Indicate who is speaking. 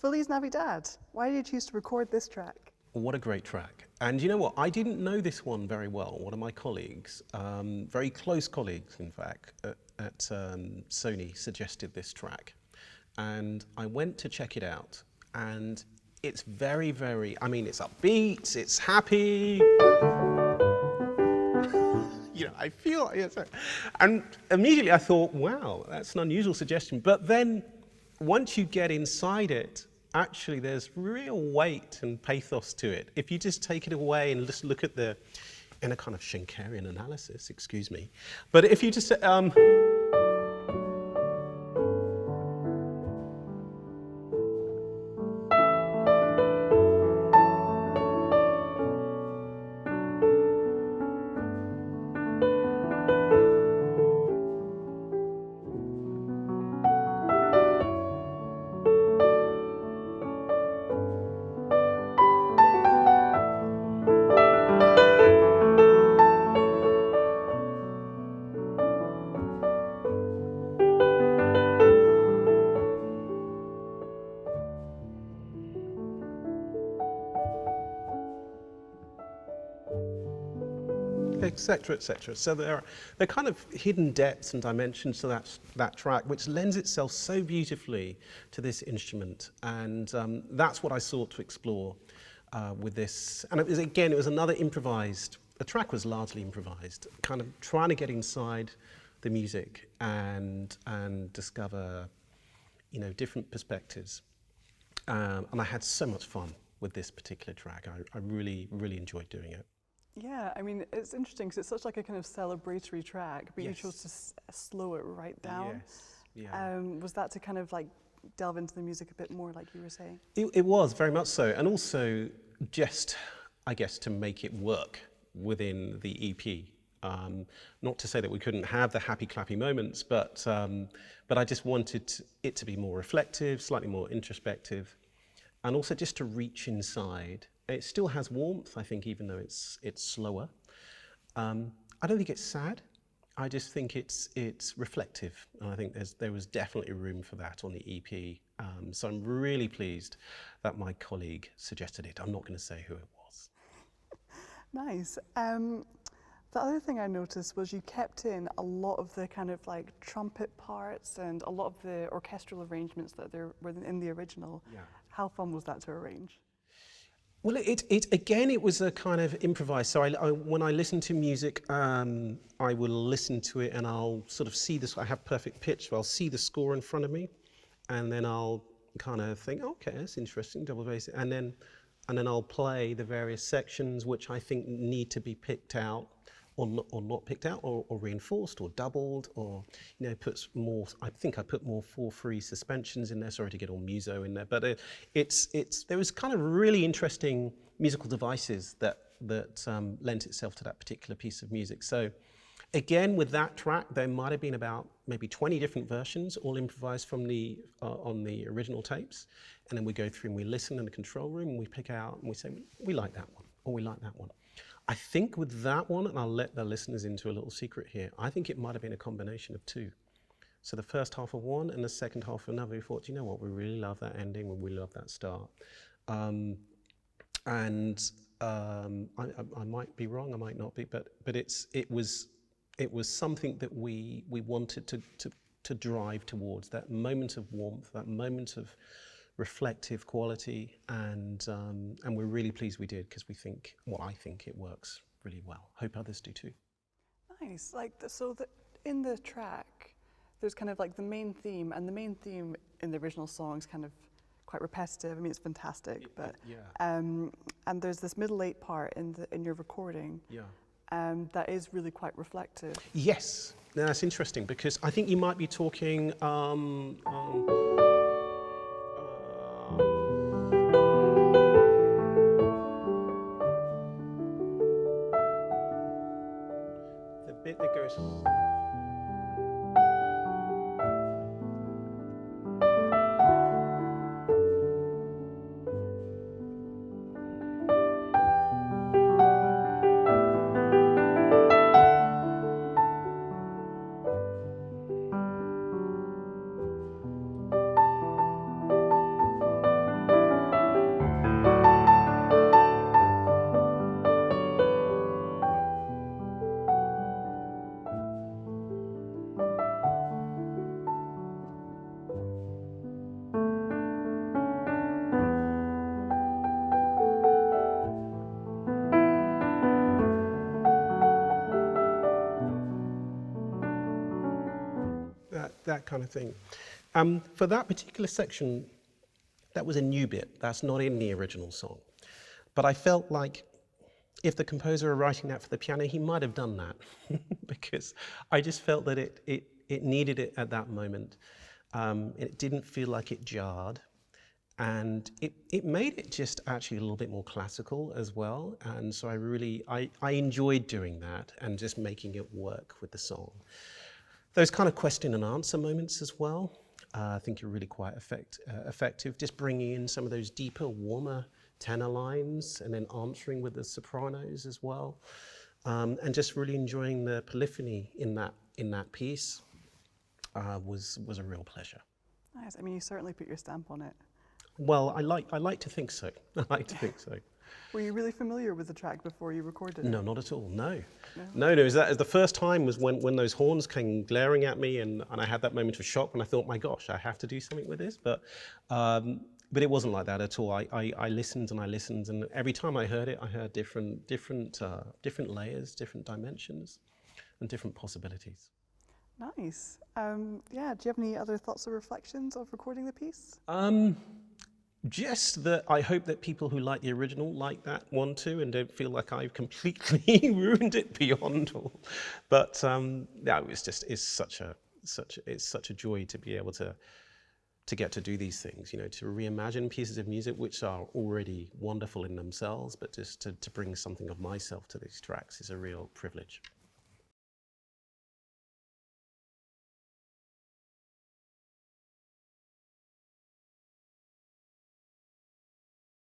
Speaker 1: Feliz Navidad. Why did you choose to record this track?
Speaker 2: What a great track. And you know what? I didn't know this one very well. One of my colleagues, very close colleagues, in fact, at SONY suggested this track. And I went to check it out. And it's very, very, I mean, it's upbeat, it's happy. You know, I feel like it's, and immediately I thought, wow, that's an unusual suggestion. But then once you get inside it, actually there's real weight and pathos to it. If you just take it away and just look at the, in a kind of Schenkerian analysis, excuse me. But if you just, et cetera, et cetera. So there are kind of hidden depths and dimensions to that track, which lends itself so beautifully to this instrument. And that's what I sought to explore with this. And it was another improvised, the track was largely improvised, kind of trying to get inside the music and discover, you know, different perspectives. And I had so much fun with this particular track. I really, really enjoyed doing it.
Speaker 1: Yeah, I mean, it's interesting because it's such like a kind of celebratory track, but you chose to slow it right down.
Speaker 2: Yes, yeah.
Speaker 1: Was that to kind of like delve into the music a bit more, like you were saying?
Speaker 2: It was, very much so. And also just, I guess, to make it work within the EP. Not to say that we couldn't have the happy, clappy moments, but I just wanted it to be more reflective, slightly more introspective, and also just to reach inside. It still has warmth, I think, even though it's slower. I don't think it's sad. I just think it's reflective, and I think there was definitely room for that on the EP. So I'm really pleased that my colleague suggested it. I'm not going to say who it was.
Speaker 1: Nice. The other thing I noticed was you kept in a lot of the kind of like trumpet parts and a lot of the orchestral arrangements that there were in the original.
Speaker 2: Yeah.
Speaker 1: How fun was that to arrange?
Speaker 2: Well, it was a kind of improvised. So when I listen to music, I will listen to it and I'll sort of see this. I have perfect pitch, so I'll see the score in front of me, and then I'll kind of think, okay, that's interesting, double bass, and then I'll play the various sections which I think need to be picked out, or not picked out, or reinforced, or doubled, or puts more. I think I put more 4/3 suspensions in there. Sorry to get all muso in there, but there was kind of really interesting musical devices that lent itself to that particular piece of music. So again, with that track, there might have been about maybe 20 different versions, all improvised from on the original tapes, and then we go through and we listen in the control room and we pick out and we say we like that one, or we like that one. I think with that one, and I'll let the listeners into a little secret here, I think it might have been a combination of two. So the first half of one and the second half of another, we thought, you know what, we really love that ending, we really love that start. I might be wrong, I might not be, but it was something that we wanted to drive towards, that moment of warmth, that moment of reflective quality, and we're really pleased we did, because I think it works really well. Hope others do too.
Speaker 1: Nice. In the track, there's kind of like the main theme, and the main theme in the original song is kind of quite repetitive. I mean, it's fantastic, but
Speaker 2: yeah.
Speaker 1: And there's this middle 8 part in your recording.
Speaker 2: Yeah.
Speaker 1: That is really quite reflective.
Speaker 2: Yes. Now, that's interesting, because I think you might be talking. The bit that goes. that kind of thing. For that particular section, that was a new bit. That's not in the original song. But I felt like if the composer were writing that for the piano, he might have done that because I just felt that it needed it at that moment. It didn't feel like it jarred. And it made it just actually a little bit more classical as well. And so I enjoyed doing that and just making it work with the song. Those kind of question and answer moments as well, I think are really quite effective. Just bringing in some of those deeper, warmer tenor lines and then answering with the sopranos as well. And just really enjoying the polyphony in that piece was a real pleasure.
Speaker 1: Nice. I mean, you certainly put your stamp on it.
Speaker 2: Well, I like to think so. I like to think so.
Speaker 1: Were you really familiar with the track before you recorded it?
Speaker 2: No, not at all. No. The first time was when those horns came glaring at me, and I had that moment of shock, and I thought, my gosh, I have to do something with this. But it wasn't like that at all. I listened and I listened, and every time I heard it, I heard different layers, different dimensions, and different possibilities.
Speaker 1: Nice. Yeah. Do you have any other thoughts or reflections of recording the piece?
Speaker 2: Just that I hope that people who like the original like that one too, and don't feel like I've completely ruined it beyond all. But yeah, it's such a joy to be able to get to do these things, to reimagine pieces of music which are already wonderful in themselves, but just to bring something of myself to these tracks is a real privilege.